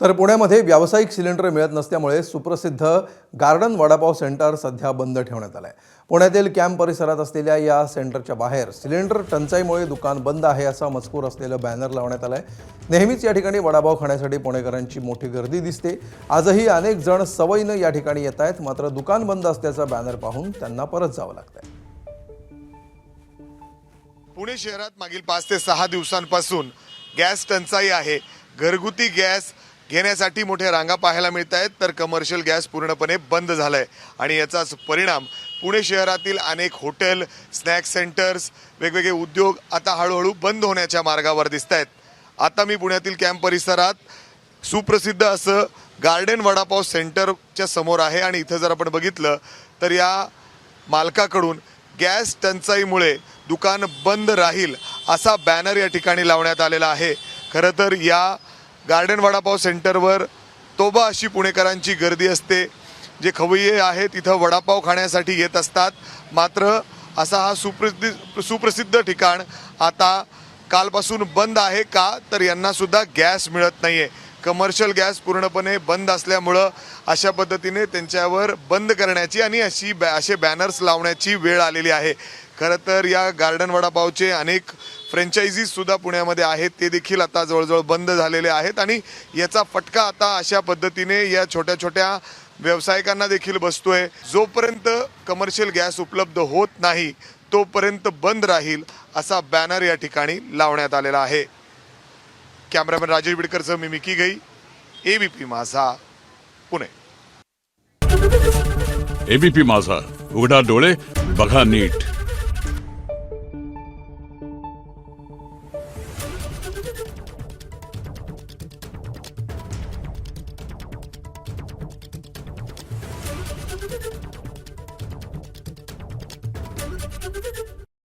तर पुण्यामध्ये व्यावसायिक सिलेंडर मिळत नसल्यामुळे सुप्रसिद्ध गार्डन वडापाव सेंटर सध्या बंद ठेवण्यात आलं आहे। पुण्यातील कॅम्प परिसरात असलेल्या या सेंटरच्या बाहेर सिलेंडर टंचाईमुळे दुकान बंद आहे असा मजकूर असलेलं बॅनर लावण्यात आलं आहे। नेहमीच या ठिकाणी वडापाव खाण्यासाठी पुणेकरांची मोठी गर्दी दिसते। आजही अनेक जण सवयीनं या ठिकाणी येत आहेत, मात्र दुकान बंद असल्याचा बॅनर पाहून त्यांना परत जावं लागतंय। पुणे शहरात मागील 5 ते 6 दिवसांपासून गॅस टंचाई आहे। घरगुती गॅस घेण्यासाठी मोठे रांगा पाहायला मिळत आहेत, तर कमर्शियल गॅस पूर्णपणे बंद झालाय आणि याचाच परिणाम पुणे शहरातील अनेक हॉटेल, स्नॅक सेंटर्स, वेगवेगळे उद्योग आता हळूहळू बंद होण्याच्या मार्गावर दिसत आहेत। आता मी पुण्यातील कॅम्प परिसरात सुप्रसिद्ध असं गार्डन वडापाव सेंटरच्या समोर आहे आणि इथं जर आपण बघितलं तर या मालकाकडून गॅस टंचाईमुळे दुकान बंद राहील असा बॅनर या ठिकाणी लावण्यात आलेला आहे। खरं तर या गार्डन वडापाव सेंटरवर तोबा अशी पुणेकरांची गर्दी असते। जे खवय्ये आहेत तिथं वडापाव खाण्यासाठी येत असतात, मात्र असा हा सुप्रसिद्ध ठिकाण आता कालपासून बंद आहे का तर यांना सुद्धा गॅस मिळत नाहीये। कमर्शियल गॅस पूर्णपणे बंद असल्यामुळं अशा पद्धतीने त्यांच्यावर बंद करण्याची आणि असे बॅनर्स लावण्याची वेळ आलेली आहे। खरं तर या गार्डन वडापावचे अनेक फ्रँचायझीज सुद्धा पुण्यामध्ये आहेत, ते देखील आता जवळजवळ बंद झालेले आहेत आणि याचा फटका आता अशा पद्धतीने या छोट्या छोट्या व्यावसायिकांना देखील बसतोय। जोपर्यंत कमर्शियल गॅस उपलब्ध होत नाही तोपर्यंत बंद राहील असा बॅनर या ठिकाणी लावण्यात आलेला आहे। कॅमेरामॅन राजेश बिडकरसह मी मिकी गई, एबीपी माझा, पुणे। एबीपी माझा, उघडा डोळे बघा नीट।